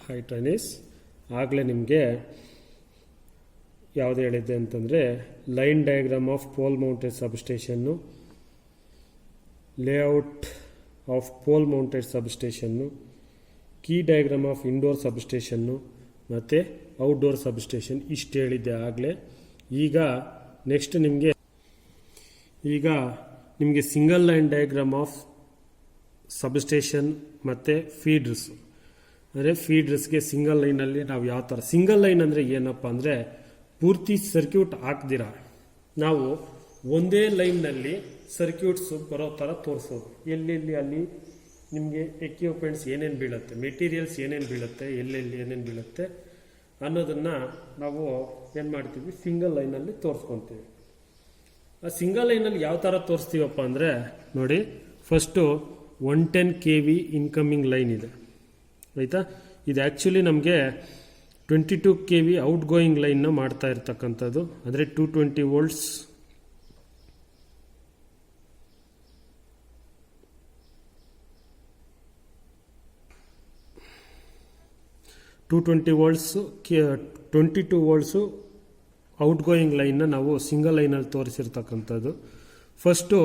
High trainees ಆಗಲೇ ನಿಮಗೆ ಯಾವುದು ಹೇಳಿದ್ದೆ ಅಂತಂದರೆ line diagram of pole mounted ಸಬ್ಸ್ಟೇಷನ್ನು, ಲೇಔಟ್ ಆಫ್ ಪೋಲ್ ಮೌಂಟೆಡ್ ಸಬ್ಸ್ಟೇಷನ್ನು, ಕೀ ಡಯಾಗ್ರಾಮ್ ಆಫ್ ಇಂಡೋರ್ ಸಬ್ಸ್ಟೇಷನ್ನು ಮತ್ತು ಔಟ್ಡೋರ್ ಸಬ್ಸ್ಟೇಷನ್ ಇಷ್ಟು ಹೇಳಿದ್ದೆ ಆಗಲೇ. ಈಗ ನೆಕ್ಸ್ಟ್ ನಿಮಗೆ single line diagram of substation ಮತ್ತು ಫೀಡರ್ಸ್, ಅಂದರೆ ಫೀಡರ್ಸ್ಗೆ ಸಿಂಗಲ್ ಲೈನಲ್ಲಿ ನಾವು ಯಾವ ಥರ, ಸಿಂಗಲ್ ಲೈನ್ ಅಂದರೆ ಏನಪ್ಪ ಅಂದರೆ ಪೂರ್ತಿ ಸರ್ಕ್ಯೂಟ್ ಹಾಕ್ದಿರ ನಾವು ಒಂದೇ ಲೈನ್ನಲ್ಲಿ ಸರ್ಕ್ಯೂಟ್ಸ್ ಬರೋ ಥರ ತೋರಿಸೋದು. ಎಲ್ಲೆಲ್ಲಿ ಅಲ್ಲಿ ನಿಮಗೆ ಎಕ್ವಿಪ್ಮೆಂಟ್ಸ್ ಏನೇನು ಬೀಳುತ್ತೆ, ಮೆಟೀರಿಯಲ್ಸ್ ಏನೇನು ಬೀಳುತ್ತೆ, ಎಲ್ಲೆಲ್ಲಿ ಏನೇನು ಬೀಳುತ್ತೆ ಅನ್ನೋದನ್ನು ನಾವು ಏನು ಮಾಡ್ತೀವಿ, ಸಿಂಗಲ್ ಲೈನಲ್ಲಿ ತೋರಿಸ್ಕೊತೀವಿ. ಆ ಸಿಂಗಲ್ ಲೈನಲ್ಲಿ ಯಾವ ಥರ ತೋರಿಸ್ತೀವಪ್ಪ ಅಂದರೆ ನೋಡಿ, ಫಸ್ಟು 110 kV ಇನ್ಕಮಿಂಗ್ ಲೈನ್ ಇದೆ ಆಯಿತಾ. ಇದು ಆ್ಯಕ್ಚುಲಿ ನಮಗೆ 22 kV ಔಟ್ ಗೋಯಿಂಗ್ ಲೈನ್ನ ಮಾಡ್ತಾ ಇರ್ತಕ್ಕಂಥದ್ದು, ಅಂದರೆ 220 volts 22 volts ಔಟ್ ಗೋಯಿಂಗ್ ಲೈನ್ನ ನಾವು ಸಿಂಗಲ್ ಲೈನಲ್ಲಿ ತೋರಿಸಿರ್ತಕ್ಕಂಥದ್ದು. First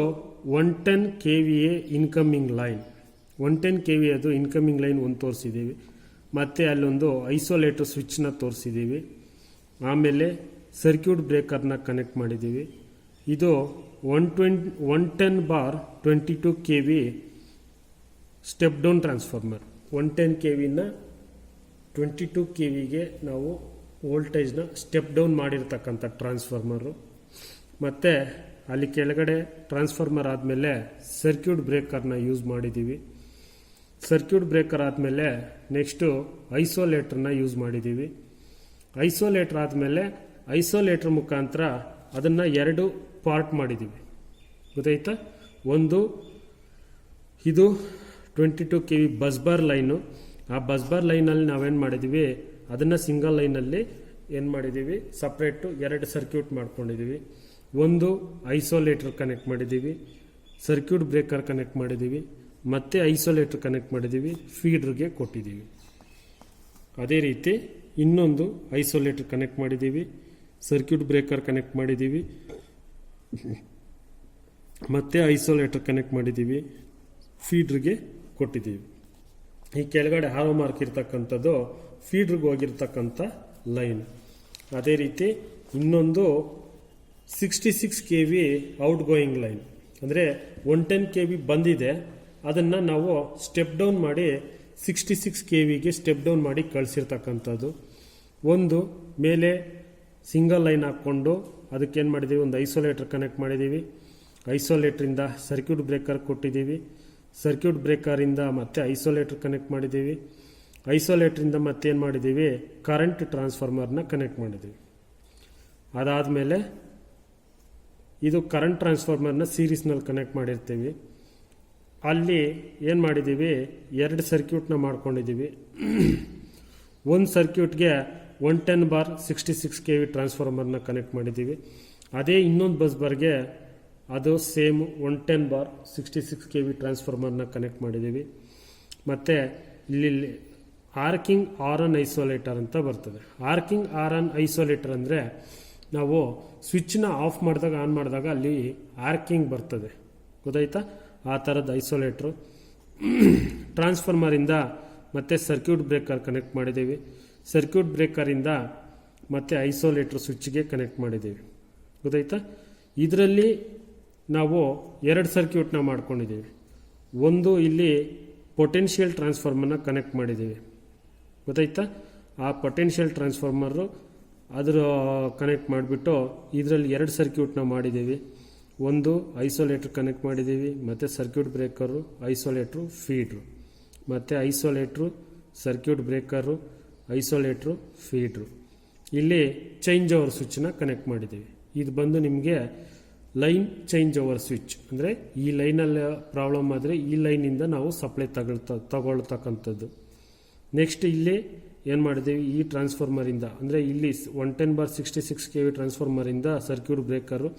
110 kVA incoming line, 110 kV ಅದು ಇನ್ಕಮಿಂಗ್ ಲೈನ್ ಒಂದು ತೋರಿಸಿದ್ದೀವಿ. ಮತ್ತು ಅಲ್ಲೊಂದು ಐಸೋಲೇಟರ್ ಸ್ವಿಚ್ನ ತೋರಿಸಿದ್ದೀವಿ. ಆಮೇಲೆ ಸರ್ಕ್ಯೂಟ್ ಬ್ರೇಕರ್ನ ಕನೆಕ್ಟ್ ಮಾಡಿದ್ದೀವಿ. ಇದು 110/22 kV ಸ್ಟೆಪ್ ಡೌನ್ ಟ್ರಾನ್ಸ್ಫಾರ್ಮರ್. 110 kVನ 22 kVಗೆ ನಾವು ವೋಲ್ಟೇಜ್ನ ಸ್ಟೆಪ್ ಡೌನ್ ಮಾಡಿರ್ತಕ್ಕಂಥ ಟ್ರಾನ್ಸ್ಫಾರ್ಮರು. ಮತ್ತು ಅಲ್ಲಿ ಕೆಳಗಡೆ ಟ್ರಾನ್ಸ್ಫಾರ್ಮರ್ ಆದಮೇಲೆ ಸರ್ಕ್ಯೂಟ್ ಬ್ರೇಕರ್ನ ಯೂಸ್ ಮಾಡಿದ್ದೀವಿ. ಸರ್ಕ್ಯೂಟ್ ಬ್ರೇಕರ್ ಆದಮೇಲೆ ನೆಕ್ಸ್ಟು ಐಸೋಲೇಟ್ರನ್ನ ಯೂಸ್ ಮಾಡಿದ್ದೀವಿ. ಐಸೋಲೇಟ್ರ್ ಆದಮೇಲೆ ಐಸೋಲೇಟ್ರ್ ಮುಖಾಂತರ ಅದನ್ನು 2 ಪಾರ್ಟ್ ಮಾಡಿದ್ದೀವಿ, ಗೊತ್ತಾಯ್ತಾ. ಒಂದು ಇದು 22 kV ಬಸ್ಬಾರ್ ಲೈನು. ಆ ಬಸ್ಬಾರ್ ಲೈನಲ್ಲಿ ನಾವೇನು ಮಾಡಿದ್ದೀವಿ, ಅದನ್ನು ಸಿಂಗಲ್ ಲೈನಲ್ಲಿ ಏನು ಮಾಡಿದ್ದೀವಿ, ಸಪ್ರೇಟು 2 ಸರ್ಕ್ಯೂಟ್ ಮಾಡ್ಕೊಂಡಿದ್ದೀವಿ. ಒಂದು ಐಸೋಲೇಟ್ರ್ ಕನೆಕ್ಟ್ ಮಾಡಿದ್ದೀವಿ, ಸರ್ಕ್ಯೂಟ್ ಬ್ರೇಕರ್ ಕನೆಕ್ಟ್ ಮಾಡಿದ್ದೀವಿ, ಮತ್ತು ಐಸೋಲೇಟ್ರ್ ಕನೆಕ್ಟ್ ಮಾಡಿದ್ದೀವಿ, ಫೀಡ್ರಿಗೆ ಕೊಟ್ಟಿದ್ದೀವಿ. ಅದೇ ರೀತಿ ಇನ್ನೊಂದು ಐಸೋಲೇಟ್ರ್ ಕನೆಕ್ಟ್ ಮಾಡಿದ್ದೀವಿ, ಸರ್ಕ್ಯೂಟ್ ಬ್ರೇಕರ್ ಕನೆಕ್ಟ್ ಮಾಡಿದ್ದೀವಿ, ಮತ್ತು ಐಸೋಲೇಟ್ರ್ ಕನೆಕ್ಟ್ ಮಾಡಿದ್ದೀವಿ, ಫೀಡ್ರಿಗೆ ಕೊಟ್ಟಿದ್ದೀವಿ. ಈ ಕೆಳಗಡೆ ಹಾರೋ ಮಾರ್ಕ್ ಇರ್ತಕ್ಕಂಥದ್ದು ಫೀಡ್ರಿಗೆ ಹೋಗಿರ್ತಕ್ಕಂಥ ಲೈನ್. ಅದೇ ರೀತಿ ಇನ್ನೊಂದು 66 kV ಔಟ್ ಗೋಯಿಂಗ್ ಲೈನ್, ಅಂದರೆ 110 kV ಬಂದಿದೆ, ಅದನ್ನು ನಾವು ಸ್ಟೆಪ್ ಡೌನ್ ಮಾಡಿ 66 kVಗೆ ಸ್ಟೆಪ್ ಡೌನ್ ಮಾಡಿ ಕಳಿಸಿರ್ತಕ್ಕಂಥದ್ದು. ಒಂದು ಮೇಲೆ ಸಿಂಗಲ್ ಲೈನ್ ಹಾಕ್ಕೊಂಡು ಅದಕ್ಕೇನು ಮಾಡಿದ್ದೀವಿ, ಒಂದು ಐಸೋಲೇಟ್ರ್ ಕನೆಕ್ಟ್ ಮಾಡಿದ್ದೀವಿ, ಐಸೋಲೇಟ್ರಿಂದ ಸರ್ಕ್ಯೂಟ್ ಬ್ರೇಕರ್ ಕೊಟ್ಟಿದ್ದೀವಿ, ಸರ್ಕ್ಯೂಟ್ ಬ್ರೇಕರಿಂದ ಮತ್ತೆ ಐಸೋಲೇಟ್ರ್ ಕನೆಕ್ಟ್ ಮಾಡಿದ್ದೀವಿ, ಐಸೋಲೇಟ್ರಿಂದ ಮತ್ತೇನು ಮಾಡಿದ್ದೀವಿ, ಕರೆಂಟ್ ಟ್ರಾನ್ಸ್ಫಾರ್ಮರ್ನ ಕನೆಕ್ಟ್ ಮಾಡಿದ್ದೀವಿ. ಅದಾದಮೇಲೆ ಇದು ಕರೆಂಟ್ ಟ್ರಾನ್ಸ್ಫಾರ್ಮರ್ನ ಸೀರೀಸ್ನಲ್ಲಿ ಕನೆಕ್ಟ್ ಮಾಡಿರ್ತೀವಿ. ಅಲ್ಲಿ ಏನು ಮಾಡಿದ್ದೀವಿ, 2 ಸರ್ಕ್ಯೂಟ್ನ ಮಾಡ್ಕೊಂಡಿದ್ದೀವಿ. ಒಂದು ಸರ್ಕ್ಯೂಟ್ಗೆ 110/66 kV ಟ್ರಾನ್ಸ್ಫಾರ್ಮರ್ನ ಕನೆಕ್ಟ್ ಮಾಡಿದ್ದೀವಿ. ಅದೇ ಇನ್ನೊಂದು ಬಸ್ ಬಾರ್ಗೆ ಅದು ಸೇಮ್ 110/66 kV ಟ್ರಾನ್ಸ್ಫಾರ್ಮರ್ನ ಕನೆಕ್ಟ್ ಮಾಡಿದ್ದೀವಿ. ಮತ್ತು ಇಲ್ಲಿ ಆರ್ಕಿಂಗ್ ಆರನ್ ಐಸೋಲೇಟರ್ ಅಂತ ಬರ್ತದೆ. ಆರ್ಕಿಂಗ್ ಆರನ್ ಐಸೋಲೇಟರ್ ಅಂದರೆ ನಾವು ಸ್ವಿಚ್ನ ಆಫ್ ಮಾಡಿದಾಗ ಆನ್ ಮಾಡಿದಾಗ ಅಲ್ಲಿ ಆರ್ಕಿಂಗ್ ಬರ್ತದೆ, ಗೊತ್ತಾಯ್ತಾ. ಆ ಥರದ ಐಸೋಲೇಟ್ರು. ಟ್ರಾನ್ಸ್ಫಾರ್ಮರಿಂದ ಮತ್ತು ಸರ್ಕ್ಯೂಟ್ ಬ್ರೇಕರ್ ಕನೆಕ್ಟ್ ಮಾಡಿದ್ದೀವಿ, ಸರ್ಕ್ಯೂಟ್ ಬ್ರೇಕರಿಂದ ಮತ್ತು ಐಸೋಲೇಟ್ರ್ ಸ್ವಿಚ್ಗೆ ಕನೆಕ್ಟ್ ಮಾಡಿದ್ದೀವಿ, ಗೊತ್ತಾಯ್ತಾ. ಇದರಲ್ಲಿ ನಾವು 2 ಸರ್ಕ್ಯೂಟ್ನ ಮಾಡ್ಕೊಂಡಿದ್ದೀವಿ. ಒಂದು ಇಲ್ಲಿ ಪೊಟೆನ್ಷಿಯಲ್ ಟ್ರಾನ್ಸ್ಫಾರ್ಮರ್ನ ಕನೆಕ್ಟ್ ಮಾಡಿದ್ದೀವಿ, ಗೊತ್ತಾಯ್ತಾ. ಆ ಪೊಟೆನ್ಷಿಯಲ್ ಟ್ರಾನ್ಸ್ಫಾರ್ಮರು ಅದರ ಕನೆಕ್ಟ್ ಮಾಡಿಬಿಟ್ಟು ಇದರಲ್ಲಿ 2 ಸರ್ಕ್ಯೂಟ್ನ ಮಾಡಿದ್ದೀವಿ. ಒಂದು ಐಸೋಲೇಟ್ರ್ ಕನೆಕ್ಟ್ ಮಾಡಿದ್ದೀವಿ, ಮತ್ತು ಸರ್ಕ್ಯೂಟ್ ಬ್ರೇಕರು, ಐಸೋಲೇಟ್ರು, ಫೀಡ್ರು, ಮತ್ತು ಐಸೋಲೇಟ್ರು, ಸರ್ಕ್ಯೂಟ್ ಬ್ರೇಕರು, ಐಸೋಲೇಟ್ರು, ಫೀಡ್ರು. ಇಲ್ಲಿ ಚೇಂಜ್ ಓವರ್ ಸ್ವಿಚ್ನ ಕನೆಕ್ಟ್ ಮಾಡಿದ್ದೀವಿ. ಇದು ಬಂದು ನಿಮಗೆ ಲೈನ್ ಚೇಂಜ್ ಓವರ್ ಸ್ವಿಚ್, ಅಂದರೆ ಈ ಲೈನಲ್ಲಿ ಪ್ರಾಬ್ಲಮ್ ಆದರೆ ಈ ಲೈನಿಂದ ನಾವು ಸಪ್ಲೈ ತಗೊಳ್ತಕ್ಕಂಥದ್ದು. ನೆಕ್ಸ್ಟ್ ಇಲ್ಲಿ ಏನು ಮಾಡಿದ್ದೀವಿ, ಈ ಟ್ರಾನ್ಸ್ಫಾರ್ಮರಿಂದ ಅಂದರೆ ಇಲ್ಲಿ 110/66 kV ಟ್ರಾನ್ಸ್ಫಾರ್ಮರಿಂದ ಸರ್ಕ್ಯೂಟ್ ಬ್ರೇಕರು,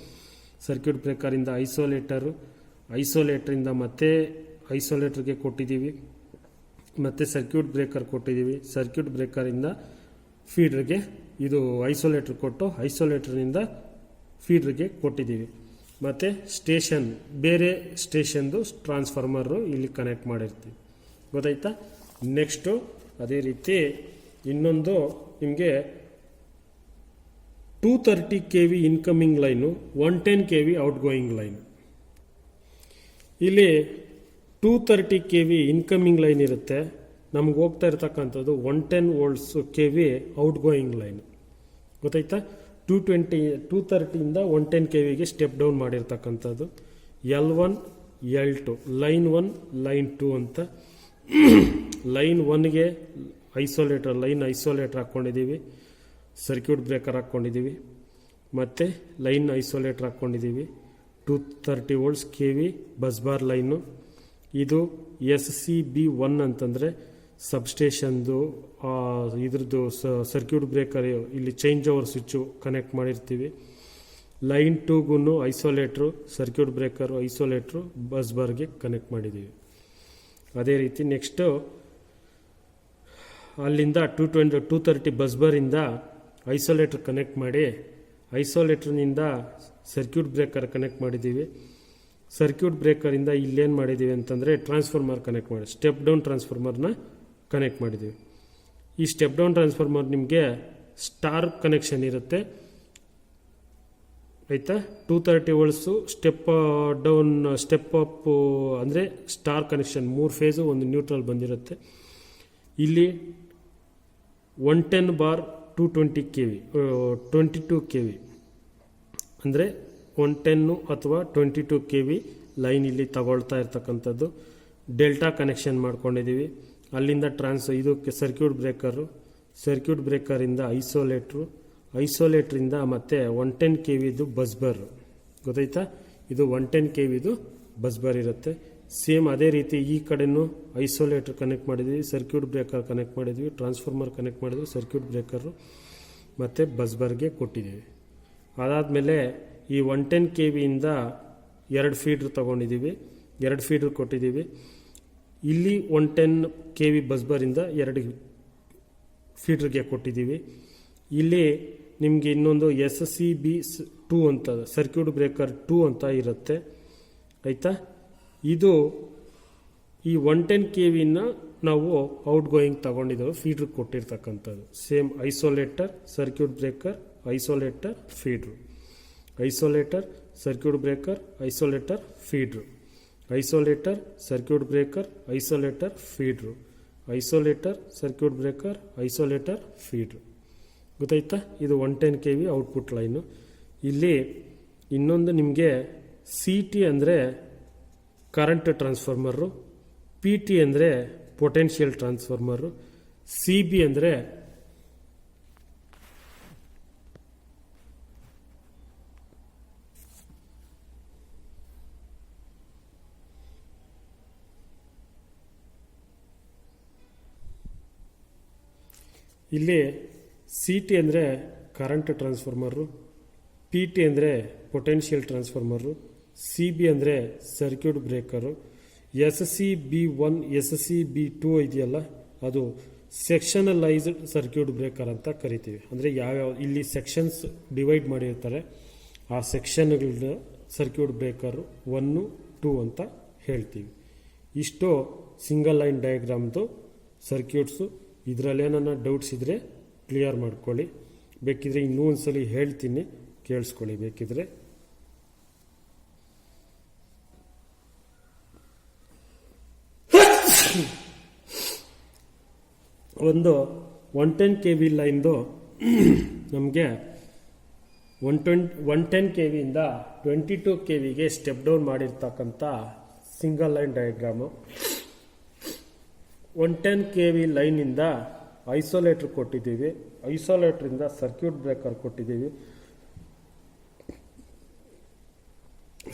ಸರ್ಕ್ಯೂಟ್ ಬ್ರೇಕರಿಂದ ಐಸೋಲೇಟರು, ಐಸೋಲೇಟ್ರಿಂದ ಮತ್ತೆ ಐಸೋಲೇಟ್ರಿಗೆ ಕೊಟ್ಟಿದ್ದೀವಿ, ಮತ್ತು ಸರ್ಕ್ಯೂಟ್ ಬ್ರೇಕರ್ ಕೊಟ್ಟಿದ್ದೀವಿ. ಸರ್ಕ್ಯೂಟ್ ಬ್ರೇಕರಿಂದ ಫೀಡ್ರಿಗೆ ಇದು ಐಸೋಲೇಟ್ರ್ ಕೊಟ್ಟು ಐಸೋಲೇಟ್ರ್ನಿಂದ ಫೀಡ್ರಿಗೆ ಕೊಟ್ಟಿದ್ದೀವಿ. ಮತ್ತು ಸ್ಟೇಷನ್ ಬೇರೆ ಸ್ಟೇಷನ್ದು ಟ್ರಾನ್ಸ್ಫಾರ್ಮರು ಇಲ್ಲಿ ಕನೆಕ್ಟ್ ಮಾಡಿರ್ತೀವಿ. ಗೊತ್ತಾಯ್ತಾ? ನೆಕ್ಸ್ಟು ಅದೇ ರೀತಿ ಇನ್ನೊಂದು ನಿಮಗೆ 230 kV incoming line, 110 kV out going line. ಇಲ್ಲಿ 230 kV ಇನ್ಕಮಿಂಗ್ ಲೈನ್ ಇರುತ್ತೆ, ನಮ್ಗೆ ಹೋಗ್ತಾ ಇರ್ತಕ್ಕಂಥದ್ದು 110 volts kV out going line. ಗೊತ್ತಾಯ್ತಾ? 230ಇಂದ 110 kVಗೆ ಸ್ಟೆಪ್ ಡೌನ್ ಮಾಡಿರ್ತಕ್ಕಂಥದ್ದು L1 L2 ಲೈನ್ 1 ಲೈನ್ 2 ಅಂತ. ಲೈನ್ 1ಗೆ ಲೈನ್ ಐಸೋಲೇಟರ್ ಹಾಕ್ಕೊಂಡಿದ್ದೀವಿ, ಸರ್ಕ್ಯೂಟ್ ಬ್ರೇಕರ್ ಹಾಕ್ಕೊಂಡಿದ್ದೀವಿ, ಮತ್ತು ಲೈನ್ ಐಸೋಲೇಟರ್ ಹಾಕ್ಕೊಂಡಿದ್ದೀವಿ. 230 volts kV bus bar line. ಇದು SCB1 ಅಂತಂದರೆ ಸಬ್ಸ್ಟೇಷನ್ದು ಇದ್ರದ್ದು ಸರ್ಕ್ಯೂಟ್ ಬ್ರೇಕರ್ ಇಲ್ಲಿ ಚೇಂಜ್ ಓವರ್ ಸ್ವಿಚ್ಚು ಕನೆಕ್ಟ್ ಮಾಡಿರ್ತೀವಿ. ಲೈನ್ 2ಗೂ isolator, circuit breaker, isolator bus ಬಾರ್ಗೆ ಕನೆಕ್ಟ್ ಮಾಡಿದ್ದೀವಿ. ಅದೇ ರೀತಿ ನೆಕ್ಸ್ಟು ಅಲ್ಲಿಂದ 230 ಬಸ್ ಬಾರಿಂದ ಐಸೋಲೇಟ್ರ್ ಕನೆಕ್ಟ್ ಮಾಡಿ, ಐಸೋಲೇಟ್ರ್ನಿಂದ ಸರ್ಕ್ಯೂಟ್ ಬ್ರೇಕರ್ ಕನೆಕ್ಟ್ ಮಾಡಿದ್ದೀವಿ. ಸರ್ಕ್ಯೂಟ್ ಬ್ರೇಕರಿಂದ ಇಲ್ಲೇನು ಮಾಡಿದ್ದೀವಿ ಅಂತಂದರೆ ಟ್ರಾನ್ಸ್ಫಾರ್ಮರ್ ಕನೆಕ್ಟ್ ಮಾಡಿ, ಸ್ಟೆಪ್ ಡೌನ್ ಟ್ರಾನ್ಸ್ಫಾರ್ಮರ್ನ ಕನೆಕ್ಟ್ ಮಾಡಿದ್ದೀವಿ. ಈ ಸ್ಟೆಪ್ ಡೌನ್ ಟ್ರಾನ್ಸ್ಫಾರ್ಮರ್ ನಿಮಗೆ ಸ್ಟಾರ್ ಕನೆಕ್ಷನ್ ಇರುತ್ತೆ. ಆಯಿತಾ? 230 volts step down step up ಅಂದರೆ ಸ್ಟಾರ್ ಕನೆಕ್ಷನ್, 3 ಫೇಸು 1 ನ್ಯೂಟ್ರಲ್ ಬಂದಿರುತ್ತೆ. ಇಲ್ಲಿ 110/220 kV 22 kV ಅಂದರೆ 110 ಅಥವಾ 22 kV ಲೈನ್ ಇಲ್ಲಿ ತಗೊಳ್ತಾ ಇರ್ತಕ್ಕಂಥದ್ದು. ಡೆಲ್ಟಾ ಕನೆಕ್ಷನ್ ಮಾಡ್ಕೊಂಡಿದ್ದೀವಿ. ಅಲ್ಲಿಂದ ಇದಕ್ಕೆ ಸರ್ಕ್ಯೂಟ್ ಬ್ರೇಕರು, ಸರ್ಕ್ಯೂಟ್ ಬ್ರೇಕರಿಂದ ಐಸೋಲೇಟ್ರಿಂದ ಮತ್ತು 110 kVದು ಬಸ್ ಬಾರ್. ಗೊತ್ತಾಯ್ತಾ? ಇದು 110 kVದು ಬಸ್ ಬಾರ್ ಇರುತ್ತೆ. ಸೇಮ್ ಅದೇ ರೀತಿ ಈ ಕಡೆನೂ ಐಸೋಲೇಟ್ರ್ ಕನೆಕ್ಟ್ ಮಾಡಿದ್ವಿ, ಸರ್ಕ್ಯೂಟ್ ಬ್ರೇಕರ್ ಕನೆಕ್ಟ್ ಮಾಡಿದ್ವಿ, ಟ್ರಾನ್ಸ್ಫಾರ್ಮರ್ ಕನೆಕ್ಟ್ ಮಾಡಿದ್ವಿ, ಸರ್ಕ್ಯೂಟ್ ಬ್ರೇಕರು ಮತ್ತು ಬಸ್ ಬಾರ್ಗೆ ಕೊಟ್ಟಿದ್ದೀವಿ. ಅದಾದಮೇಲೆ ಈ 110 kVಯಿಂದ 2 ಫೀಡ್ರ್ ತೊಗೊಂಡಿದ್ದೀವಿ, 2 ಫೀಡ್ರ್ ಕೊಟ್ಟಿದ್ದೀವಿ. ಇಲ್ಲಿ 110 kV ಬಸ್ ಬಾರಿಂದ 2 ಫೀಡ್ರಿಗೆ ಕೊಟ್ಟಿದ್ದೀವಿ. ಇಲ್ಲಿ ನಿಮಗೆ ಇನ್ನೊಂದು SCB2 ಅಂತ ಸರ್ಕ್ಯೂಟ್ ಬ್ರೇಕರ್ 2 ಅಂತ ಇರುತ್ತೆ. ಆಯಿತಾ? ಇದು ಈ 110 kVನ ನಾವು ಔಟ್ ಗೋಯಿಂಗ್ ತಗೊಂಡಿದ್ದೇವೆ, ಫೀಡ್ರ್ ಕೊಟ್ಟಿರ್ತಕ್ಕಂಥದ್ದು. Same isolator, circuit breaker, isolator, feeder, isolator, circuit breaker, isolator, feeder, isolator, circuit breaker, isolator, feeder, isolator, circuit breaker, isolator, feeder. ಗೊತ್ತಾಯ್ತಾ? ಇದು 110 kV ಔಟ್ಪುಟ್ ಲೈನು. ಇಲ್ಲಿ ಇನ್ನೊಂದು ನಿಮಗೆ CT ಅಂದರೆ ಕರೆಂಟ್ ಟ್ರಾನ್ಸ್ಫಾರ್ಮರು, PT ಅಂದರೆ potential transformer, CB ಅಂದರೆ ಇಲ್ಲಿ CT ಅಂದರೆ ಕರೆಂಟ್ ಟ್ರಾನ್ಸ್ಫಾರ್ಮರು, PT ಅಂದರೆ ಪೊಟೆನ್ಷಿಯಲ್ ಟ್ರಾನ್ಸ್ಫಾರ್ಮರು, CB ಅಂದರೆ ಸರ್ಕ್ಯೂಟ್ ಬ್ರೇಕರು, SCB1 SCB2 ಇದೆಯಲ್ಲ ಅದು ಸೆಕ್ಷನಲೈಸ್ಡ್ ಸರ್ಕ್ಯೂಟ್ ಬ್ರೇಕರ್ ಅಂತ ಕರಿತೀವಿ. ಅಂದರೆ ಯಾವ್ಯಾವ ಇಲ್ಲಿ ಸೆಕ್ಷನ್ಸ್ ಡಿವೈಡ್ ಮಾಡಿರ್ತಾರೆ, ಆ ಸೆಕ್ಷನ್ಗಳ ಸರ್ಕ್ಯೂಟ್ ಬ್ರೇಕರು 1, 2 ಅಂತ ಹೇಳ್ತೀವಿ. ಇಷ್ಟು ಸಿಂಗಲ್ ಲೈನ್ ಡಯಾಗ್ರಾಮ್ದು ಸರ್ಕ್ಯೂಟ್ಸು. ಇದರಲ್ಲೇನ ಡೌಟ್ಸ್ ಇದ್ದರೆ ಕ್ಲಿಯರ್ ಮಾಡ್ಕೊಳ್ಳಿ. ಬೇಕಿದ್ರೆ ಇನ್ನೂ ಒಂದ್ಸಲಿ ಹೇಳ್ತೀನಿ, ಕೇಳಿಸ್ಕೊಳ್ಳಿ ಬೇಕಿದ್ರೆ. ಒಂದು 110 kV ಲೈನ್ದು ನಮಗೆ 110 kVಯಿಂದ 22 kVಗೆ ಸ್ಟೆಪ್ ಡೌನ್ ಮಾಡಿರ್ತಕ್ಕಂಥ ಸಿಂಗಲ್ ಲೈನ್ ಡಯಾಗ್ರಾಮು. 110 kV ಲೈನಿಂದ ಐಸೋಲೇಟ್ರ್ ಕೊಟ್ಟಿದ್ದೀವಿ, ಐಸೋಲೇಟ್ರಿಂದ ಸರ್ಕ್ಯೂಟ್ ಬ್ರೇಕರ್ ಕೊಟ್ಟಿದ್ದೀವಿ,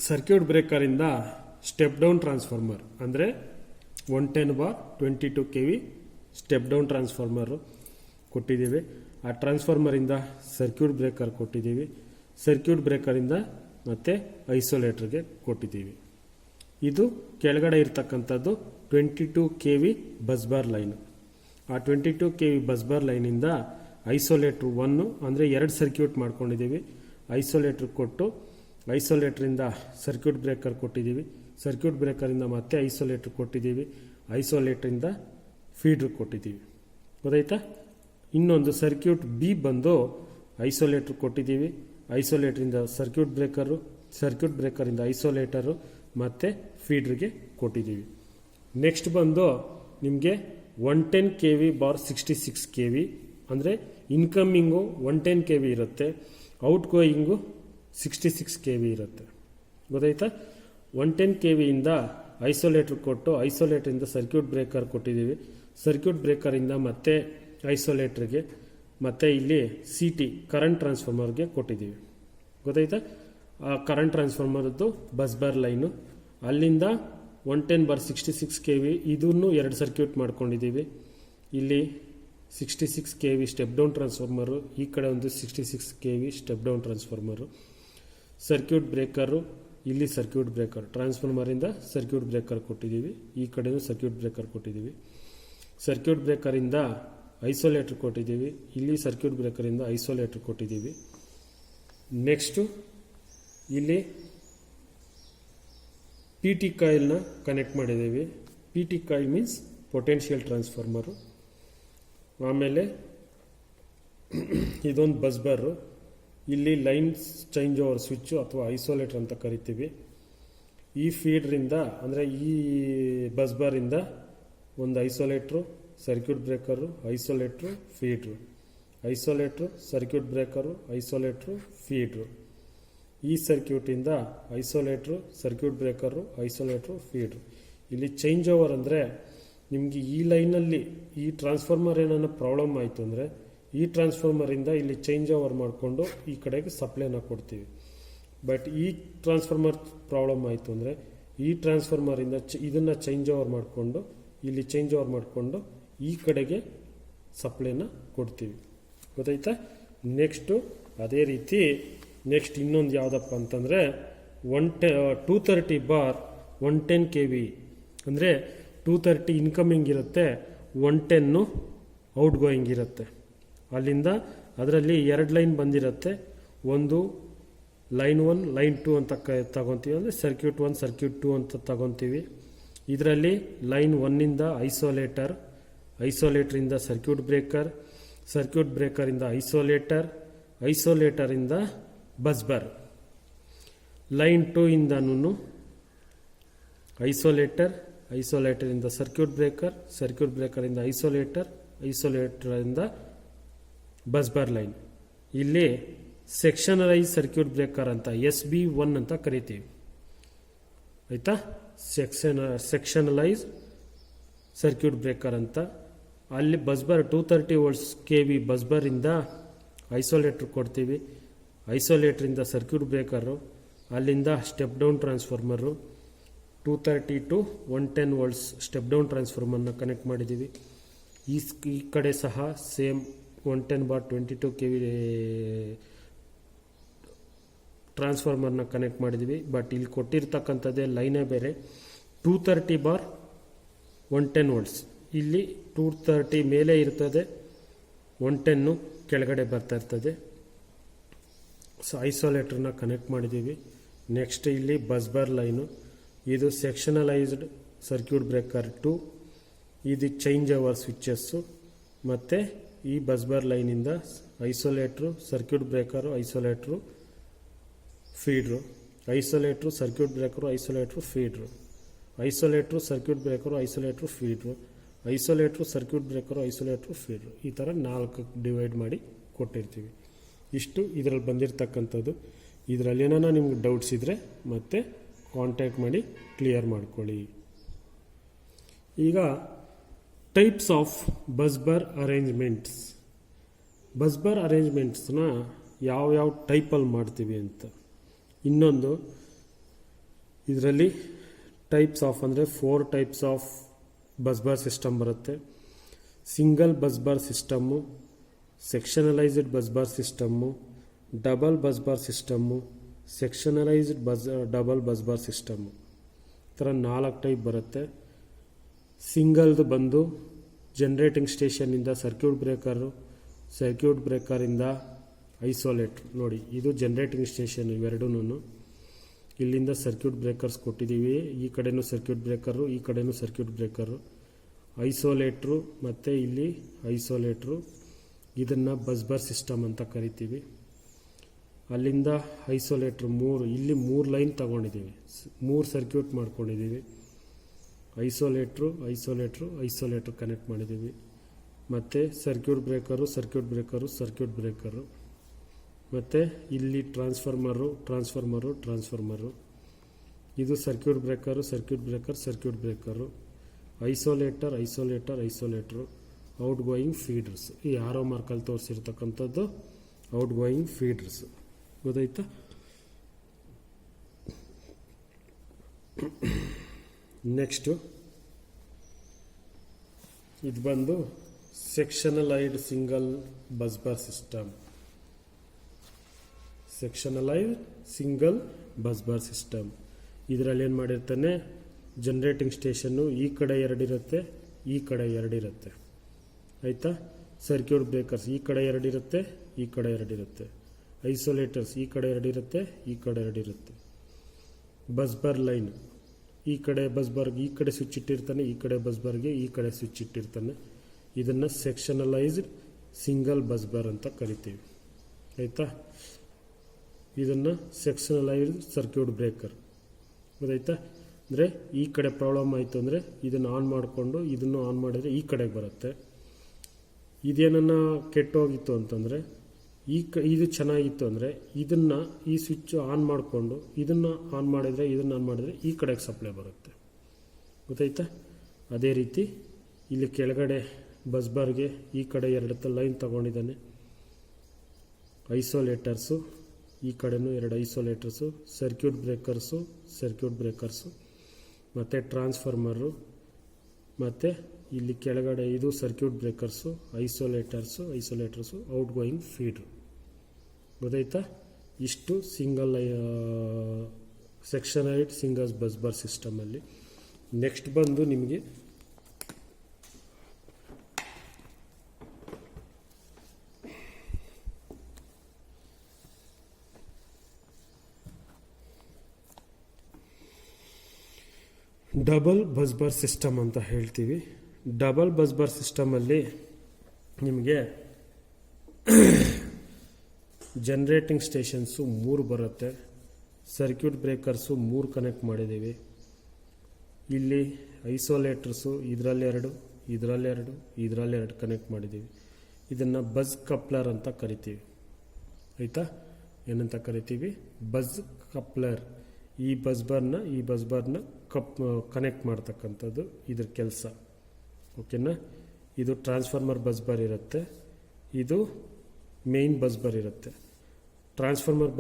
ಸರ್ಕ್ಯೂಟ್ ಬ್ರೇಕರಿಂದ ಸ್ಟೆಪ್ ಡೌನ್ ಟ್ರಾನ್ಸ್ಫಾರ್ಮರ್ ಅಂದರೆ 110/22 kV ಸ್ಟೆಪ್ ಡೌನ್ ಟ್ರಾನ್ಸ್ಫಾರ್ಮರು ಕೊಟ್ಟಿದ್ದೀವಿ. ಆ ಟ್ರಾನ್ಸ್ಫಾರ್ಮರಿಂದ ಸರ್ಕ್ಯೂಟ್ ಬ್ರೇಕರ್ ಕೊಟ್ಟಿದ್ದೀವಿ, ಸರ್ಕ್ಯೂಟ್ ಬ್ರೇಕರಿಂದ ಮತ್ತು ಐಸೋಲೇಟ್ರಿಗೆ ಕೊಟ್ಟಿದ್ದೀವಿ. ಇದು ಕೆಳಗಡೆ ಇರ್ತಕ್ಕಂಥದ್ದು 22 KV ಬಸ್ ಬಾರ್ ಲೈನ್. ಆ 22 KV ಬಸ್ ಬಾರ್ ಲೈನಿಂದ ಐಸೋಲೇಟ್ರ್ 1 ಅಂದರೆ 2 ಸರ್ಕ್ಯೂಟ್ ಮಾಡ್ಕೊಂಡಿದ್ದೀವಿ. ಐಸೋಲೇಟ್ರ್ ಕೊಟ್ಟು ಐಸೋಲೇಟ್ರಿಂದ ಸರ್ಕ್ಯೂಟ್ ಬ್ರೇಕರ್ ಕೊಟ್ಟಿದ್ದೀವಿ. ಸರ್ಕ್ಯೂಟ್ ಬ್ರೇಕರಿಂದ ಮತ್ತೆ ಐಸೋಲೇಟ್ರ್ ಕೊಟ್ಟಿದ್ದೀವಿ. ಐಸೋಲೇಟ್ರಿಂದ ಫೀಡ್ರ್ ಕೊಟ್ಟಿದ್ದೀವಿ. ಗೊತ್ತಾಯ್ತಾ? ಇನ್ನೊಂದು ಸರ್ಕ್ಯೂಟ್ ಬಿ ಬಂದು ಐಸೋಲೇಟ್ರ್ ಕೊಟ್ಟಿದ್ದೀವಿ. ಐಸೋಲೇಟ್ರಿಂದ ಸರ್ಕ್ಯೂಟ್ ಬ್ರೇಕರು, ಸರ್ಕ್ಯೂಟ್ ಬ್ರೇಕರಿಂದ ಐಸೋಲೇಟರು ಮತ್ತು ಫೀಡ್ರಿಗೆ ಕೊಟ್ಟಿದ್ದೀವಿ. ನೆಕ್ಸ್ಟ್ ಬಂದು ನಿಮಗೆ 110 KV ಬಾರ್ 66 KV ಅಂದರೆ ಇನ್ಕಮಿಂಗು 110 KV ಇರುತ್ತೆ, ಔಟ್ ಗೋಯಿಂಗು 66 KV ಇರುತ್ತೆ. ಗೊತ್ತಾಯ್ತಾ? 110 KV ಇಂದ ಐಸೋಲೇಟ್ರ್ ಕೊಟ್ಟು ಐಸೋಲೇಟ್ರಿಂದ ಸರ್ಕ್ಯೂಟ್ ಬ್ರೇಕರ್ ಕೊಟ್ಟಿದ್ದೀವಿ. ಸರ್ಕ್ಯೂಟ್ ಬ್ರೇಕರಿಂದ ಮತ್ತೆ ಐಸೋಲೇಟ್ರಿಗೆ ಮತ್ತು ಇಲ್ಲಿ CT ಕರೆಂಟ್ ಟ್ರಾನ್ಸ್ಫಾರ್ಮರ್ಗೆ ಕೊಟ್ಟಿದ್ದೀವಿ. ಗೊತ್ತಾಯ್ತಾ? ಆ ಕರೆಂಟ್ ಟ್ರಾನ್ಸ್ಫಾರ್ಮರ್ದು ಬಸ್ ಬಾರ್ ಲೈನು ಅಲ್ಲಿಂದ 110/66 KV ಇದನ್ನು 2 ಸರ್ಕ್ಯೂಟ್ ಮಾಡ್ಕೊಂಡಿದ್ದೀವಿ. ಇಲ್ಲಿ 66 KV ಸ್ಟೆಪ್ ಡೌನ್ ಟ್ರಾನ್ಸ್ಫಾರ್ಮರು, ಈ ಕಡೆ ಒಂದು 66 KV step down transformer. Circuit breaker, ಇಲ್ಲಿ ಸರ್ಕ್ಯೂಟ್ ಬ್ರೇಕರ್ ಟ್ರಾನ್ಸ್ಫಾರ್ಮರಿಂದ ಸರ್ಕ್ಯೂಟ್ ಬ್ರೇಕರ್ ಕೊಟ್ಟಿದ್ದೀವಿ. ಈ ಕಡೆಯೂ ಸರ್ಕ್ಯೂಟ್ ಬ್ರೇಕರ್ ಕೊಟ್ಟಿದ್ದೀವಿ. ಸರ್ಕ್ಯೂಟ್ ಬ್ರೇಕರಿಂದ ಐಸೋಲೇಟ್ರ್ ಕೊಟ್ಟಿದ್ದೀವಿ. ಇಲ್ಲಿ ಸರ್ಕ್ಯೂಟ್ ಬ್ರೇಕರಿಂದ ಐಸೋಲೇಟ್ರ್ ಕೊಟ್ಟಿದ್ದೀವಿ. ನೆಕ್ಸ್ಟು ಇಲ್ಲಿ PT ಕಾಯಿಲ್ನ ಕನೆಕ್ಟ್ ಮಾಡಿದ್ದೀವಿ. PT coil means potential transformer. ಆಮೇಲೆ ಇದೊಂದು ಬಸ್ ಬಾರು. ಇಲ್ಲಿ ಲೈನ್ ಚೇಂಜ್ ಓವರ್ ಸ್ವಿಚ್ಚು ಅಥವಾ ಐಸೋಲೇಟರ್ ಅಂತ ಕರಿತೀವಿ. ಈ ಫೀಡ್ರಿಂದ ಅಂದರೆ ಈ ಬಸ್ ಬಾರಿಂದ ಒಂದು ಐಸೋಲೇಟ್ರು, circuit breaker, isolator, feeder, isolator, circuit breaker, isolator, feeder. ಈ ಸರ್ಕ್ಯೂಟಿಂದ ಐಸೋಲೇಟ್ರು, ಸರ್ಕ್ಯೂಟ್ ಬ್ರೇಕರು, ಐಸೋಲೇಟ್ರು, ಫೀಡ್ರು. ಇಲ್ಲಿ ಚೇಂಜ್ ಓವರ್ ಅಂದರೆ ನಿಮಗೆ ಈ ಲೈನಲ್ಲಿ ಈ ಟ್ರಾನ್ಸ್ಫಾರ್ಮರ್ ಏನಾರ ಪ್ರಾಬ್ಲಮ್ ಆಯಿತು ಅಂದರೆ ಈ ಟ್ರಾನ್ಸ್ಫಾರ್ಮರಿಂದ ಇಲ್ಲಿ ಚೇಂಜ್ ಓವರ್ ಮಾಡಿಕೊಂಡು ಈ ಕಡೆಗೆ ಸಪ್ಲೈನ ಕೊಡ್ತೀವಿ. ಬಟ್ ಈ ಟ್ರಾನ್ಸ್ಫಾರ್ಮರ್ ಪ್ರಾಬ್ಲಮ್ ಆಯಿತು ಅಂದರೆ ಈ ಟ್ರಾನ್ಸ್ಫಾರ್ಮರಿಂದ ಇದನ್ನು ಚೇಂಜ್ ಓವರ್ ಮಾಡಿಕೊಂಡು ಇಲ್ಲಿ ಚೇಂಜ್ ಓವರ್ ಮಾಡಿಕೊಂಡು ಈ ಕಡೆಗೆ ಸಪ್ಲೈನ ಕೊಡ್ತೀವಿ. ಗೊತ್ತಾಯ್ತಾ? ನೆಕ್ಸ್ಟು ಅದೇ ರೀತಿ ನೆಕ್ಸ್ಟ್ ಇನ್ನೊಂದು ಯಾವುದಪ್ಪ ಅಂತಂದರೆ 230/110 KV ಅಂದರೆ 230 ಇನ್ಕಮಿಂಗ್ ಇರುತ್ತೆ, 110 ಔಟ್ ಗೋಯಿಂಗ್ ಇರುತ್ತೆ. ಅಲ್ಲಿಂದ ಅದರಲ್ಲಿ 2 ಲೈನ್ ಬಂದಿರುತ್ತೆ. ಒಂದು ಲೈನ್ 1 ಲೈನ್ 2 ಅಂತ ತಗೊತೀವಿ, ಅಂದರೆ ಸರ್ಕ್ಯೂಟ್ 1 ಸರ್ಕ್ಯೂಟ್ 2 ಅಂತ ತಗೊತೀವಿ. ಇದರಲ್ಲಿ ಲೈನ್ 1ಇಂದ ಐಸೋಲೇಟರ್, ಐಸೋಲೇಟ್ರಿಂದ ಸರ್ಕ್ಯೂಟ್ ಬ್ರೇಕರ್, ಸರ್ಕ್ಯೂಟ್ ಬ್ರೇಕರಿಂದ ಐಸೋಲೇಟರ್, ಐಸೋಲೇಟರಿಂದ ಬಸ್ ಬಾರ್. ಲೈನ್ 2 ಇಂದನೂ ಐಸೋಲೇಟರ್, ಐಸೋಲೇಟರಿಂದ ಸರ್ಕ್ಯೂಟ್ ಬ್ರೇಕರ್, ಸರ್ಕ್ಯೂಟ್ ಬ್ರೇಕರಿಂದ ಐಸೋಲೇಟರ್, ಐಸೋಲೇಟರಿಂದ ಬಸ್ ಬಾರ್ ಲೈನ್. ಇಲ್ಲಿ ಸೆಕ್ಷನಲೈಸ್ ಸರ್ಕ್ಯೂಟ್ ಬ್ರೇಕರ್ ಅಂತ SB1 ಅಂತ ಕರಿತೀವಿ. ಆಯಿತಾ? ಸೆಕ್ಷನಲೈಸ್ ಸರ್ಕ್ಯೂಟ್ ಬ್ರೇಕರ್ ಅಂತ. ಅಲ್ಲಿ ಬಸ್ ಬಾರ್ 230 KV ಬಸ್ ಬಾರಿಂದ ಐಸೋಲೇಟ್ರ್ ಕೊಡ್ತೀವಿ. ಐಸೋಲೇಟ್ರಿಂದ ಸರ್ಕ್ಯೂಟ್ ಬ್ರೇಕರು, ಅಲ್ಲಿಂದ step down transformer 230 to 110 step down ಟ್ರಾನ್ಸ್ಫಾರ್ಮರ್ನ ಕನೆಕ್ಟ್ ಮಾಡಿದ್ದೀವಿ. ಈ ಕಡೆ ಸಹ ಸೇಮ್ 110/22 KV ಟ್ರಾನ್ಸ್ಫಾರ್ಮರ್ನ ಕನೆಕ್ಟ್ ಮಾಡಿದ್ದೀವಿ. ಬಟ್ ಇಲ್ಲಿ ಕೊಟ್ಟಿರ್ತಕ್ಕಂಥದ್ದೇ ಲೈನೇ ಬೇರೆ. 230/110 ಇಲ್ಲಿ 230 ಮೇಲೆ ಇರ್ತದೆ, 110 ಕೆಳಗಡೆ ಬರ್ತಾ ಇರ್ತದೆ. ಸೊ ಐಸೋಲೇಟ್ರನ್ನ ಕನೆಕ್ಟ್ ಮಾಡಿದ್ದೀವಿ. ನೆಕ್ಸ್ಟ್ ಇಲ್ಲಿ ಬಸ್ ಬಾರ್ ಲೈನು, ಇದು ಸೆಕ್ಷನಲೈಸ್ಡ್ ಸರ್ಕ್ಯೂಟ್ ಬ್ರೇಕರ್ 2, ಇದು ಚೇಂಜ್ ಓವರ್ ಸ್ವಿಚಸ್ಸು. ಮತ್ತು ಈ ಬಸ್ ಬಾರ್ ಲೈನಿಂದ isolator, circuit breaker, isolator, feeder, isolator, circuit breaker, isolator, feeder, isolator, circuit breaker, isolator, feeder, isolator, circuit breaker, isolator, feeder. ಈ ಥರ 4 divide ಮಾಡಿ ಕೊಟ್ಟಿರ್ತೀವಿ. ಇಷ್ಟು ಇದರಲ್ಲಿ ಬಂದಿರತಕ್ಕಂಥದ್ದು. ಇದರಲ್ಲಿ ಏನಾರ ನಿಮ್ಗೆ ಡೌಟ್ಸ್ ಇದ್ದರೆ ಮತ್ತೆ ಕಾಂಟ್ಯಾಕ್ಟ್ ಮಾಡಿ ಕ್ಲಿಯರ್ ಮಾಡ್ಕೊಳ್ಳಿ. ಈಗ types of bus bar arrangements. Bus bar ಅರೇಂಜ್ಮೆಂಟ್ಸ್ನ ಯಾವ ಟೈಪಲ್ಲಿ ಮಾಡ್ತೀವಿ ಅಂತ. ಇನ್ನೊಂದು ಇದರಲ್ಲಿ ಟೈಪ್ಸ್ ಆಫ್ ಅಂದರೆ 4 types of bus bar system ಬರುತ್ತೆ. Single bus bar system, sectionalised bus bar system, double bus bar system, sectionalised double bus bar system. ಥರ 4 ಟೈಪ್ ಬರುತ್ತೆ. ಸಿಂಗಲ್ದು ಬಂದು ಜನ್ರೇಟಿಂಗ್ ಸ್ಟೇಷನ್ನಿಂದ ಸರ್ಕ್ಯೂಟ್ ಬ್ರೇಕರಿಂದ ಐಸೋಲೇಟ್ರ್. ನೋಡಿ, ಇದು ಜನ್ರೇಟಿಂಗ್ ಸ್ಟೇಷನ್. ಇವೆರಡೂ ಇಲ್ಲಿಂದ ಸರ್ಕ್ಯೂಟ್ ಬ್ರೇಕರ್ಸ್ ಕೊಟ್ಟಿದ್ದೀವಿ. ಈ ಕಡೆನೂ ಸರ್ಕ್ಯೂಟ್ ಬ್ರೇಕರು, ಈ ಕಡೆನೂ ಸರ್ಕ್ಯೂಟ್ ಬ್ರೇಕರು. ಐಸೋಲೇಟ್ರು ಮತ್ತು ಇಲ್ಲಿ ಐಸೋಲೇಟ್ರು. ಇದನ್ನು ಬಸ್ಬಾರ್ ಸಿಸ್ಟಮ್ ಅಂತ ಕರಿತೀವಿ. ಅಲ್ಲಿಂದ ಐಸೋಲೇಟ್ರ್ 3, ಇಲ್ಲಿ 3 ಲೈನ್ ತಗೊಂಡಿದ್ದೀವಿ, 3 ಸರ್ಕ್ಯೂಟ್ ಮಾಡ್ಕೊಂಡಿದ್ದೀವಿ. ಐಸೋಲೇಟ್ರು ಕನೆಕ್ಟ್ ಮಾಡಿದ್ದೀವಿ. ಮತ್ತು ಸರ್ಕ್ಯೂಟ್ ಬ್ರೇಕರು. ಮತ್ತು ಇಲ್ಲಿ ಟ್ರಾನ್ಸ್ಫಾರ್ಮರು. ಇದು circuit breaker. Isolator. Outgoing feeders. ಈ ಆರೋ ಮಾರ್ಕಲ್ಲಿ ತೋರಿಸಿರ್ತಕ್ಕಂಥದ್ದು ಔಟ್ ಗೋಯಿಂಗ್ ಫೀಡರ್ಸ್. ಗೊತ್ತಾಯ್ತಾ? ನೆಕ್ಸ್ಟು ಇದು ಬಂದು ಸೆಕ್ಷನಲೈಸ್ಡ್ ಸಿಂಗಲ್ ಬಸ್ಬಾರ್ ಸಿಸ್ಟಮ್. ಇದರಲ್ಲಿ ಏನು ಮಾಡಿರ್ತಾನೆ, ಜನ್ರೇಟಿಂಗ್ ಸ್ಟೇಷನ್ನು ಈ ಕಡೆ 2 ಇರುತ್ತೆ, ಈ ಕಡೆ 2 ಇರುತ್ತೆ. ಆಯಿತಾ? ಸರ್ಕ್ಯೂಟ್ ಬ್ರೇಕರ್ಸ್ ಈ ಕಡೆ 2 ಇರುತ್ತೆ, ಈ ಕಡೆ 2 ಇರುತ್ತೆ. ಐಸೋಲೇಟರ್ಸ್ ಈ ಕಡೆ 2 ಇರುತ್ತೆ, ಈ ಕಡೆ 2 ಇರುತ್ತೆ. ಬಸ್ಬಾರ್ ಲೈನ್ ಈ ಕಡೆ ಬಸ್ಬಾರ್ಗೆ ಈ ಕಡೆ ಸ್ವಿಚ್ ಇಟ್ಟಿರ್ತಾನೆ, ಈ ಕಡೆ ಬಸ್ಬಾರ್ಗೆ ಈ ಕಡೆ ಸ್ವಿಚ್ ಇಟ್ಟಿರ್ತಾನೆ. ಇದನ್ನು ಸೆಕ್ಷನಲೈಸ್ಡ್ ಸಿಂಗಲ್ ಬಸ್ಬಾರ್ ಅಂತ ಕರಿತೀವಿ. ಆಯಿತಾ? ಇದನ್ನು ಸೆಕ್ಷನಲೈಸ್ಡ್ ಸರ್ಕ್ಯೂಟ್ ಬ್ರೇಕರ್. ಗೊತ್ತಾಯ್ತಾ? ಅಂದರೆ ಈ ಕಡೆ ಪ್ರಾಬ್ಲಮ್ ಆಯಿತು ಅಂದರೆ ಇದನ್ನು ಆನ್ ಮಾಡಿಕೊಂಡು ಇದನ್ನು ಆನ್ ಮಾಡಿದರೆ ಈ ಕಡೆಗೆ ಬರುತ್ತೆ. ಇದೇನನ್ನ ಕೆಟ್ಟೋಗಿತ್ತು ಅಂತಂದರೆ ಇದು ಚೆನ್ನಾಗಿತ್ತು ಅಂದರೆ ಈ ಸ್ವಿಚ್ ಆನ್ ಮಾಡಿಕೊಂಡು ಇದನ್ನು ಆನ್ ಮಾಡಿದರೆ ಈ ಕಡೆಗೆ ಸಪ್ಲೈ ಬರುತ್ತೆ. ಗೊತ್ತಾಯ್ತಾ? ಅದೇ ರೀತಿ ಇಲ್ಲಿ ಕೆಳಗಡೆ ಬಸ್ಬಾರ್ಗೆ ಈ ಕಡೆ 2 ಲೈನ್ ತಗೊಂಡಿದ್ದಾನೆ. ಐಸೋಲೇಟರ್ಸು ಈ ಕಡೆನೂ 2 ಐಸೋಲೇಟರ್ಸು, ಸರ್ಕ್ಯೂಟ್ ಬ್ರೇಕರ್ಸು ಮತ್ತು ಟ್ರಾನ್ಸ್ಫಾರ್ಮರು. ಮತ್ತು ಇಲ್ಲಿ ಕೆಳಗಡೆ ಇದು ಸರ್ಕ್ಯೂಟ್ ಬ್ರೇಕರ್ಸು, ಐಸೋಲೇಟರ್ಸು, ಔಟ್ ಗೋಯಿಂಗ್ ಫೀಡ್ರು. ಗೊತ್ತಾಯ್ತಾ? ಇಷ್ಟು ಸೆಕ್ಷನಲೈಸ್ಡ್ ಸಿಂಗಲ್ ಬಸ್ಬಾರ್ ಸಿಸ್ಟಮಲ್ಲಿ. ನೆಕ್ಸ್ಟ್ ಬಂದು ನಿಮಗೆ ಡಬಲ್ ಬಸ್ಬಾರ್ ಸಿಸ್ಟಮ್ ಅಂತ ಹೇಳ್ತೀವಿ. ಡಬಲ್ ಬಸ್ಬಾರ್ ಸಿಸ್ಟಮಲ್ಲಿ ನಿಮಗೆ ಜನ್ರೇಟಿಂಗ್ ಸ್ಟೇಷನ್ಸು 3 ಬರುತ್ತೆ. ಸರ್ಕ್ಯೂಟ್ ಬ್ರೇಕರ್ಸು 3 ಕನೆಕ್ಟ್ ಮಾಡಿದ್ದೀವಿ. ಇಲ್ಲಿ ಐಸೋಲೇಟರ್ಸು ಇದರಲ್ಲಿ 2 ಕನೆಕ್ಟ್ ಮಾಡಿದ್ದೀವಿ. ಇದನ್ನು ಬಸ್ ಕಪ್ಲರ್ ಅಂತ ಕರಿತೀವಿ. ಆಯಿತಾ? ಏನಂತ ಕರಿತೀವಿ? Bus coupler. ಈ ಬಸ್ಬಾರ್ನ ಕನೆಕ್ಟ್ ಮಾಡ್ತಕ್ಕಂಥದ್ದು ಇದ್ರ ಕೆಲಸ. ಓಕೆನಾ? ಇದು ಟ್ರಾನ್ಸ್ಫಾರ್ಮರ್ ಬಸ್ಬಾರ್ ಇರುತ್ತೆ, ಇದು ಮೇನ್ ಬಸ್ಬಾರ್ ಇರುತ್ತೆ. ಟ್ರಾನ್ಸ್ಫಾರ್ಮರ್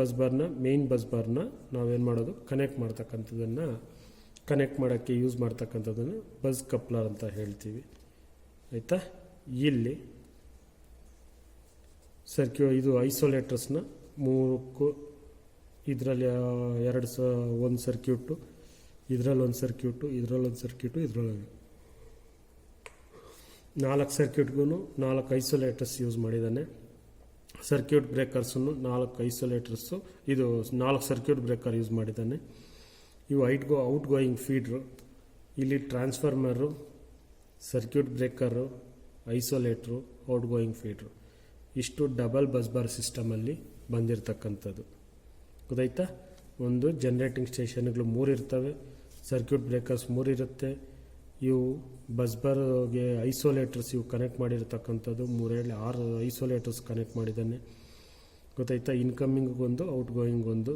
ಮೇನ್ ಬಸ್ಬಾರ್ನ ನಾವೇನು ಮಾಡೋದು, ಕನೆಕ್ಟ್ ಮಾಡೋಕ್ಕೆ ಯೂಸ್ ಮಾಡ್ತಕ್ಕಂಥದ್ದನ್ನು ಬಸ್ ಕಪ್ಲರ್ ಅಂತ ಹೇಳ್ತೀವಿ. ಆಯಿತಾ? ಇಲ್ಲಿ ಇದು ಐಸೋಲೇಟರ್ಸ್ನ 3 ಇದರಲ್ಲಿ 1 ಸರ್ಕ್ಯೂಟು, ಇದರಲ್ಲಿ 1 ಸರ್ಕ್ಯೂಟು, ಇದರಲ್ಲಿ 4 ಸರ್ಕ್ಯೂಟ್ಗೂ 4 ಐಸೋಲೇಟರ್ಸ್ ಯೂಸ್ ಮಾಡಿದ್ದಾನೆ. ಸರ್ಕ್ಯೂಟ್ ಬ್ರೇಕರ್ಸನ್ನು 4 ಐಸೋಲೇಟರ್ಸು, ಇದು 4 ಸರ್ಕ್ಯೂಟ್ ಬ್ರೇಕರ್ ಯೂಸ್ ಮಾಡಿದ್ದಾನೆ. ಇವು ಔಟ್ ಗೋಯಿಂಗ್ ಫೀಡ್ರು. ಇಲ್ಲಿ transformer, circuit breaker, isolator, outgoing feeder. ಇಷ್ಟು ಡಬಲ್ ಬಸ್ಬಾರ್ ಸಿಸ್ಟಮಲ್ಲಿ ಬಂದಿರತಕ್ಕಂಥದ್ದು. ಗೊತ್ತಾಯ್ತಾ? ಒಂದು ಜನ್ರೇಟಿಂಗ್ ಸ್ಟೇಷನ್ಗಳು 3 ಇರ್ತವೆ, ಸರ್ಕ್ಯೂಟ್ ಬ್ರೇಕರ್ಸ್ 3 ಇರುತ್ತೆ. ಇವು ಬಸ್ಬಾರ್ಗೆ ಐಸೋಲೇಟರ್ಸ್ ಇವು ಕನೆಕ್ಟ್ ಮಾಡಿರ್ತಕ್ಕಂಥದ್ದು 6 ಐಸೋಲೇಟರ್ಸ್ ಕನೆಕ್ಟ್ ಮಾಡಿದ್ದಾನೆ. ಗೊತ್ತಾಯ್ತಾ? ಇನ್ಕಮಿಂಗ್ ಒಂದು, ಔಟ್ ಗೋಯಿಂಗ್ ಒಂದು,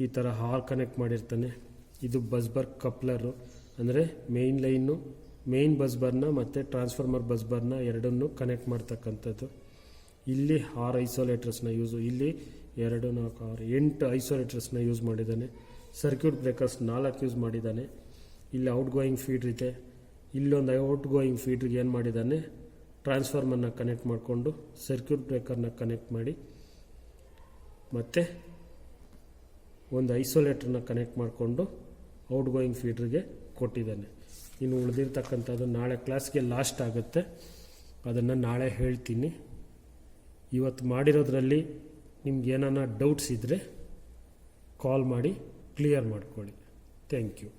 ಈ ಥರ 6 ಕನೆಕ್ಟ್ ಮಾಡಿರ್ತಾನೆ. ಇದು ಬಸ್ಬಾರ್ ಕಪ್ಲರು, ಅಂದರೆ ಮೇನ್ ಬಸ್ಬಾರ್ನ ಮತ್ತು ಟ್ರಾನ್ಸ್ಫಾರ್ಮರ್ ಬಸ್ಬಾರ್ನ 2 ಕನೆಕ್ಟ್ ಮಾಡ್ತಕ್ಕಂಥದ್ದು. ಇಲ್ಲಿ 6 ಐಸೋಲೇಟರ್ಸ್ನ ಇಲ್ಲಿ 2, 4, 6, 8 ಐಸೋಲೇಟರ್ಸ್ನ ಯೂಸ್ ಮಾಡಿದ್ದಾನೆ. ಸರ್ಕ್ಯೂಟ್ ಬ್ರೇಕರ್ಸ್ 4 ಯೂಸ್ ಮಾಡಿದ್ದಾನೆ. ಇಲ್ಲಿ ಔಟ್ ಗೋಯಿಂಗ್ ಫೀಡ್ರ್ ಇದೆ. ಇಲ್ಲೊಂದು ಔಟ್ ಗೋಯಿಂಗ್ ಫೀಡ್ರಿಗೆ ಏನು ಮಾಡಿದ್ದಾನೆ, ಟ್ರಾನ್ಸ್ಫಾರ್ಮರ್ನ ಕನೆಕ್ಟ್ ಮಾಡಿಕೊಂಡು ಸರ್ಕ್ಯೂಟ್ ಬ್ರೇಕರ್ನ ಕನೆಕ್ಟ್ ಮಾಡಿ ಮತ್ತು ಒಂದು ಐಸೋಲೇಟರ್ನ ಕನೆಕ್ಟ್ ಮಾಡಿಕೊಂಡು ಔಟ್ ಗೋಯಿಂಗ್ ಫೀಡ್ರಿಗೆ ಕೊಟ್ಟಿದ್ದಾನೆ. ಇನ್ನು ಉಳಿದಿರ್ತಕ್ಕಂಥದ್ದು ನಾಳೆ ಕ್ಲಾಸ್ಗೆ ಲಾಸ್ಟ್ ಆಗುತ್ತೆ, ಅದನ್ನು ನಾಳೆ ಹೇಳ್ತೀನಿ. ಇವತ್ತು ಮಾಡಿರೋದ್ರಲ್ಲಿ ನಿಮ್ಗೆ ಏನಾನ ಡೌಟ್ಸ್ ಇದ್ದರೆ ಕಾಲ್ ಮಾಡಿ ಕ್ಲಿಯರ್ ಮಾಡ್ಕೊಳ್ಳಿ. Thank you.